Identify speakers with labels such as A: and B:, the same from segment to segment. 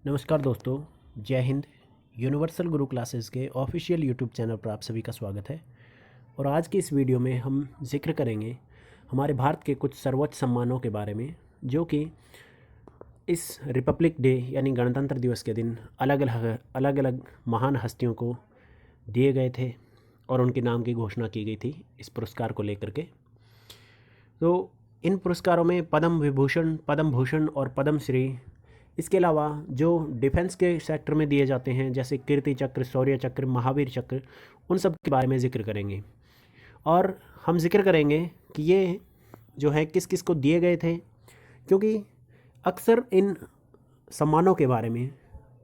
A: नमस्कार दोस्तों, जय हिंद। यूनिवर्सल गुरु क्लासेस के ऑफिशियल यूट्यूब चैनल पर आप सभी का स्वागत है। और आज की इस वीडियो में हम जिक्र करेंगे हमारे भारत के कुछ सर्वोच्च सम्मानों के बारे में, जो कि इस रिपब्लिक डे यानी गणतंत्र दिवस के दिन अलग अलग महान हस्तियों को दिए गए थे और उनके नाम की घोषणा की गई थी इस पुरस्कार को लेकर के। तो इन पुरस्कारों में पद्म विभूषण, पद्म भूषण और पद्म श्री, इसके अलावा जो डिफेंस के सेक्टर में दिए जाते हैं जैसे कीर्ति चक्र, शौर्य चक्र, महावीर चक्र, उन सब के बारे में ज़िक्र करेंगे। और हम जिक्र करेंगे कि ये जो है किस किस को दिए गए थे, क्योंकि अक्सर इन सम्मानों के बारे में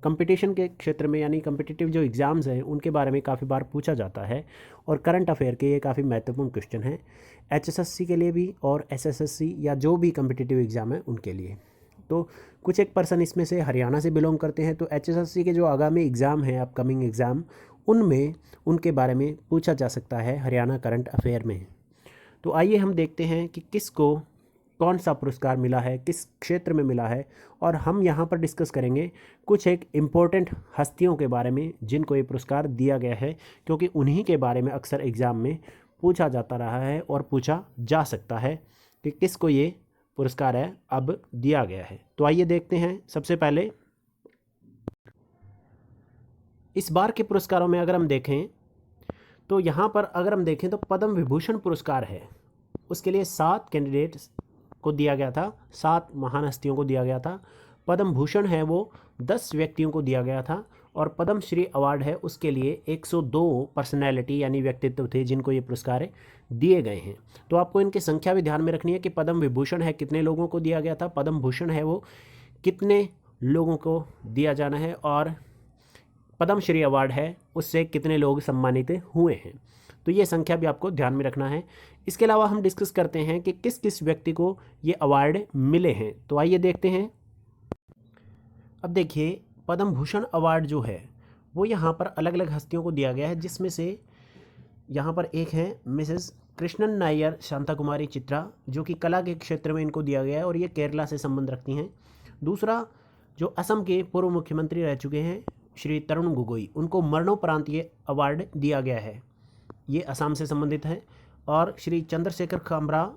A: कंपटीशन के क्षेत्र में यानी कम्पिटिटिव जो एग्ज़ाम्स हैं उनके बारे में काफ़ी बार पूछा जाता है। और करंट अफेयर के ये काफ़ी महत्वपूर्ण क्वेश्चन है एचएसएससी के लिए भी और एसएसएससी या जो भी कम्पिटिटिव एग्ज़ाम है उनके लिए। तो कुछ एक पर्सन इसमें से हरियाणा से बिलोंग करते हैं, तो एचएसएससी के जो आगामी एग्ज़ाम है, अपकमिंग एग्ज़ाम, उनमें उनके बारे में पूछा जा सकता है हरियाणा करंट अफेयर में। तो आइए हम देखते हैं कि किसको कौन सा पुरस्कार मिला है, किस क्षेत्र में मिला है। और हम यहाँ पर डिस्कस करेंगे कुछ एक इम्पोर्टेंट हस्तियों के बारे में जिनको ये पुरस्कार दिया गया है, क्योंकि उन्हीं के बारे में अक्सर एग्ज़ाम में पूछा जाता रहा है और पूछा जा सकता है कि किसको ये पुरस्कार है अब दिया गया है। तो आइए देखते हैं। सबसे पहले इस बार के पुरस्कारों में अगर हम देखें तो यहाँ पर अगर हम देखें तो पद्म विभूषण पुरस्कार है, उसके लिए 7 कैंडिडेट्स को दिया गया था, 7 महान हस्तियों को दिया गया था। पद्म भूषण है वो 10 व्यक्तियों को दिया गया था। और पद्म श्री अवार्ड है उसके लिए 102 पर्सनैलिटी यानी व्यक्तित्व थे जिनको ये पुरस्कार दिए गए हैं। तो आपको इनकी संख्या भी ध्यान में रखनी है कि पद्म विभूषण है कितने लोगों को दिया गया था, पद्म भूषण है वो कितने लोगों को दिया जाना है, और पद्म श्री अवार्ड है उससे कितने लोग सम्मानित हुए हैं। तो ये संख्या भी आपको ध्यान में रखना है। इसके अलावा हम डिस्कस करते हैं कि किस किस व्यक्ति को ये अवार्ड मिले हैं। तो आइए देखते हैं। अब देखिए, पद्म भूषण अवार्ड जो है वो यहाँ पर अलग अलग हस्तियों को दिया गया है, जिसमें से यहाँ पर एक है मिसेस कृष्णन नायर शांता कुमारी चित्रा, जो कि कला के क्षेत्र में इनको दिया गया है और ये केरला से संबंध रखती हैं। दूसरा, जो असम के पूर्व मुख्यमंत्री रह चुके हैं श्री तरुण गोगोई, उनको मरणोपरांत ये अवार्ड दिया गया है, ये असम से संबंधित है। और श्री चंद्रशेखर खामरा,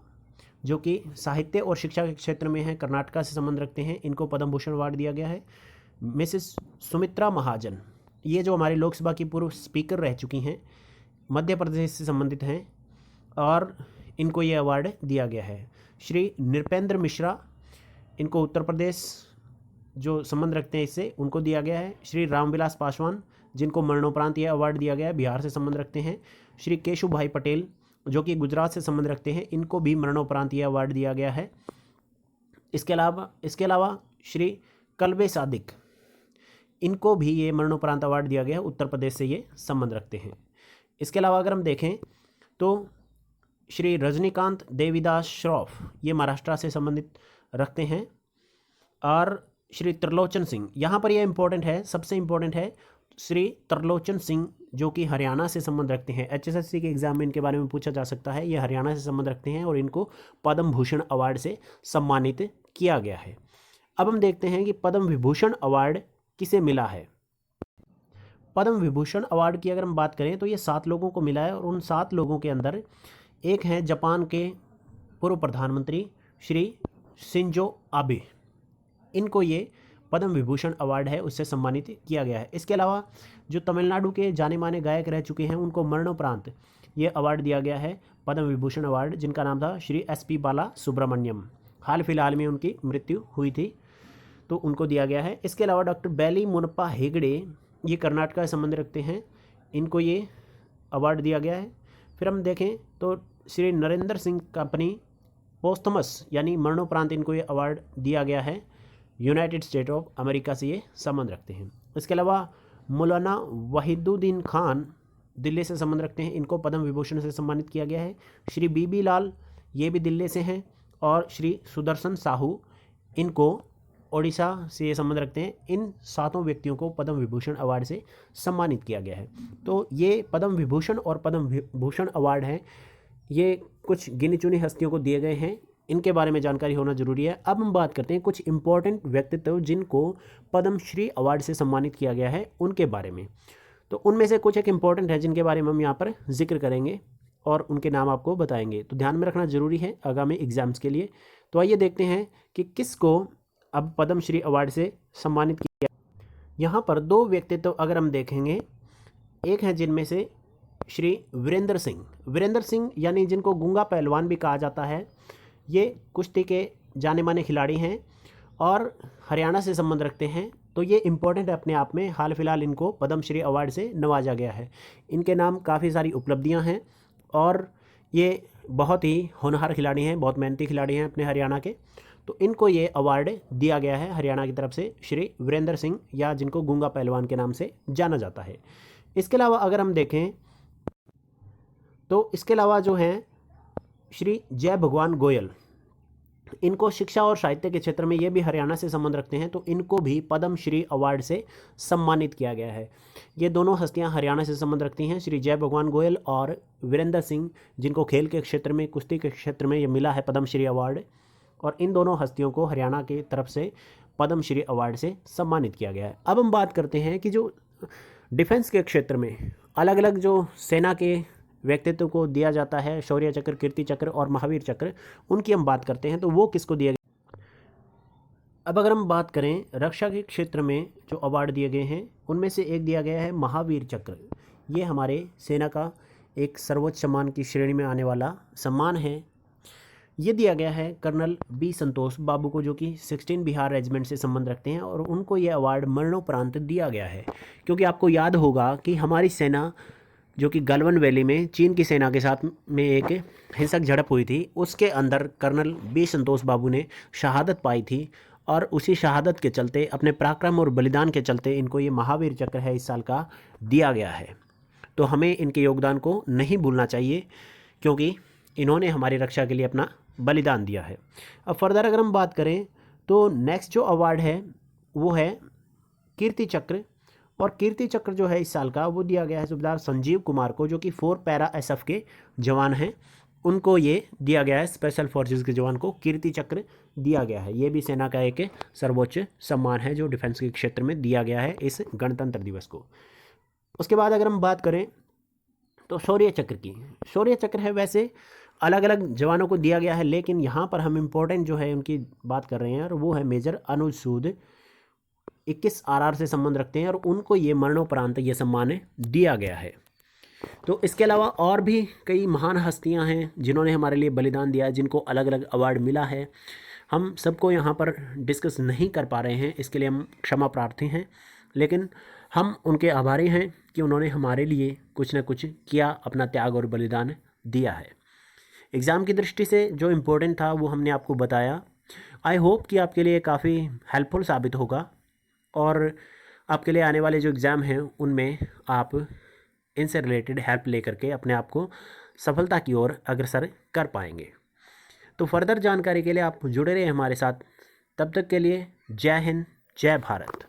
A: जो कि साहित्य और शिक्षा के क्षेत्र में हैं, कर्नाटका से संबंध रखते हैं, इनको पद्म भूषण अवार्ड दिया गया है। मिसेस सुमित्रा महाजन, ये जो हमारी लोकसभा की पूर्व स्पीकर रह चुकी हैं, मध्य प्रदेश से संबंधित हैं और इनको ये अवार्ड दिया गया है। श्री नृपेंद्र मिश्रा, इनको उत्तर प्रदेश जो संबंध रखते हैं इससे, उनको दिया गया है। श्री रामविलास पासवान, जिनको मरणोपरांत ये अवार्ड दिया गया है, बिहार से संबंध रखते हैं। श्री केशु भाई पटेल, जो कि गुजरात से संबंध रखते हैं, इनको भी मरणोपरांत ये अवार्ड दिया गया है। इसके अलावा श्री कल्बे सादिक, इनको भी ये मरणोपरांत अवार्ड दिया गया है, उत्तर प्रदेश से ये संबंध रखते हैं। इसके अलावा अगर हम देखें तो श्री रजनीकांत देवीदास श्रॉफ, ये महाराष्ट्र से संबंधित रखते हैं। और श्री त्रिलोचन सिंह, यहाँ पर ये इम्पोर्टेंट है, सबसे इम्पोर्टेंट है, श्री त्रिलोचन सिंह जो कि हरियाणा से संबंध रखते हैं। एचएसएससी के एग्जाम में इनके बारे में पूछा जा सकता है, ये हरियाणा से संबंध रखते हैं और इनको पद्म भूषण अवार्ड से सम्मानित किया गया है। अब हम देखते हैं कि पद्म विभूषण अवार्ड किसे मिला है। पद्म विभूषण अवार्ड की अगर हम बात करें तो ये 7 लोगों को मिला है, और उन 7 लोगों के अंदर एक हैं जापान के पूर्व प्रधानमंत्री श्री शिंजो आबे, इनको ये पद्म विभूषण अवार्ड है उससे सम्मानित किया गया है। इसके अलावा जो तमिलनाडु के जाने माने गायक रह चुके हैं, उनको मरणोपरांत ये अवार्ड दिया गया है, पद्म विभूषण अवार्ड, जिनका नाम था श्री SP बाला सुब्रमण्यम। हाल फिलहाल में उनकी मृत्यु हुई थी, तो उनको दिया गया है। इसके अलावा डॉक्टर बैली मुनप्पा हेगड़े, ये कर्नाटका से संबंध रखते हैं, इनको ये अवार्ड दिया गया है। फिर हम देखें तो श्री नरेंद्र सिंह कंपनी पोस्थमस यानी मरणोपरांत इनको ये अवार्ड दिया गया है, यूनाइटेड स्टेट ऑफ अमेरिका से ये संबंध रखते हैं। इसके अलावा मौलाना वहीदुद्दीन खान दिल्ली से संबंध रखते हैं, इनको पद्म विभूषण से सम्मानित किया गया है। श्री बीबी लाल, ये भी दिल्ली से हैं। और श्री सुदर्शन साहू, इनको ओडिशा से ये संबंध रखते हैं। इन 7 व्यक्तियों को पद्म विभूषण अवार्ड से सम्मानित किया गया है। तो ये पद्म विभूषण और पद्म भूषण अवार्ड हैं, ये कुछ गिनी चुनी हस्तियों को दिए गए हैं इनके बारे में जानकारी होना जरूरी है। अब हम बात करते हैं कुछ इंपॉर्टेंट व्यक्तित्व जिनको पद्मश्री अवार्ड से सम्मानित किया गया है उनके बारे में। तो उनमें से कुछ एक इंपॉर्टेंट है जिनके बारे में हम यहाँ पर जिक्र करेंगे और उनके नाम आपको बताएंगे, तो ध्यान में रखना जरूरी है आगामी एग्जाम्स के लिए। तो आइए देखते हैं कि किसको अब पद्मश्री अवार्ड से सम्मानित किया। यहाँ पर दो व्यक्तित्व अगर हम देखेंगे, एक है जिनमें से श्री वीरेंद्र सिंह। वीरेंद्र सिंह यानी जिनको गूंगा पहलवान भी कहा जाता है, ये कुश्ती के जाने माने खिलाड़ी हैं और हरियाणा से संबंध रखते हैं। तो ये इम्पोर्टेंट है अपने आप में। हाल फिलहाल इनको पद्मश्री अवार्ड से नवाजा गया है। इनके नाम काफ़ी सारी उपलब्धियां हैं और ये बहुत ही होनहार खिलाड़ी हैं, बहुत मेहनती खिलाड़ी हैं अपने हरियाणा के। तो इनको ये अवार्ड दिया गया है हरियाणा की तरफ से, श्री वीरेंद्र सिंह, या जिनको गूंगा पहलवान के नाम से जाना जाता है। इसके अलावा अगर हम देखें तो इसके अलावा जो हैं श्री जय भगवान गोयल, इनको शिक्षा और साहित्य के क्षेत्र में ये भी हरियाणा से संबंध रखते हैं, तो इनको भी पद्मश्री अवार्ड से सम्मानित किया गया है। ये दोनों हस्तियां हरियाणा से संबंध रखती हैं, श्री जय भगवान गोयल और वीरेंद्र सिंह, जिनको खेल के क्षेत्र में, कुश्ती के क्षेत्र में ये मिला है पद्मश्री अवार्ड। और इन दोनों हस्तियों को हरियाणा की तरफ से पद्मश्री अवार्ड से सम्मानित किया गया है। अब हम बात करते हैं कि जो डिफेंस के क्षेत्र में अलग अलग जो सेना के व्यक्तित्व को दिया जाता है, शौर्य चक्र, कीर्ति चक्र और महावीर चक्र, उनकी हम बात करते हैं। तो वो किसको दिया गया। अब अगर हम बात करें रक्षा के क्षेत्र में जो अवार्ड दिए गए हैं, उनमें से एक दिया गया है महावीर चक्र। ये हमारे सेना का एक सर्वोच्च सम्मान की श्रेणी में आने वाला सम्मान है। ये दिया गया है कर्नल बी संतोष बाबू को, जो कि 16 बिहार रेजिमेंट से संबंध रखते हैं, और उनको ये अवार्ड मरणोपरांत दिया गया है। क्योंकि आपको याद होगा कि हमारी सेना जो कि गलवान वैली में चीन की सेना के साथ में एक हिंसक झड़प हुई थी, उसके अंदर कर्नल बी संतोष बाबू ने शहादत पाई थी, और उसी शहादत के चलते, अपने पराक्रम और बलिदान के चलते, इनको ये महावीर चक्र है इस साल का दिया गया है। तो हमें इनके योगदान को नहीं भूलना चाहिए, क्योंकि इन्होंने हमारी रक्षा के लिए अपना बलिदान दिया है। अब फर्दर अगर हम बात करें तो नेक्स्ट जो अवार्ड है वो है कीर्ति चक्र। और कीर्ति चक्र जो है इस साल का, वो दिया गया है सूबेदार संजीव कुमार को, जो कि 4 पैरा SF के जवान हैं। उनको ये दिया गया है, स्पेशल फोर्सेस के जवान को कीर्ति चक्र दिया गया है। ये भी सेना का एक सर्वोच्च सम्मान है जो डिफेंस के क्षेत्र में दिया गया है इस गणतंत्र दिवस को। उसके बाद अगर हम बात करें तो शौर्य चक्र की। शौर्य चक्र है, वैसे अलग अलग जवानों को दिया गया है, लेकिन यहाँ पर हम इम्पोर्टेंट जो है उनकी बात कर रहे हैं, और वो है मेजर अनुज सूद, 21 RR से संबंध रखते हैं, और उनको ये मरणोपरांत ये सम्मान दिया गया है। तो इसके अलावा और भी कई महान हस्तियां हैं जिन्होंने हमारे लिए बलिदान दिया है, जिनको अलग अलग अवार्ड मिला है। हम सबको यहाँ पर डिस्कस नहीं कर पा रहे हैं, इसके लिए हम क्षमा प्रार्थी हैं, लेकिन हम उनके आभारी हैं कि उन्होंने हमारे लिए कुछ न कुछ किया, अपना त्याग और बलिदान दिया है। एग्ज़ाम की दृष्टि से जो इम्पोर्टेंट था वो हमने आपको बताया। आई होप कि आपके लिए काफ़ी हेल्पफुल साबित होगा, और आपके लिए आने वाले जो एग्ज़ाम हैं उनमें आप इनसे रिलेटेड हेल्प लेकर के अपने आप को सफलता की ओर अग्रसर कर पाएंगे। तो फर्दर जानकारी के लिए आप जुड़े रहे हमारे साथ। तब तक के लिए जय हिंद, जय भारत।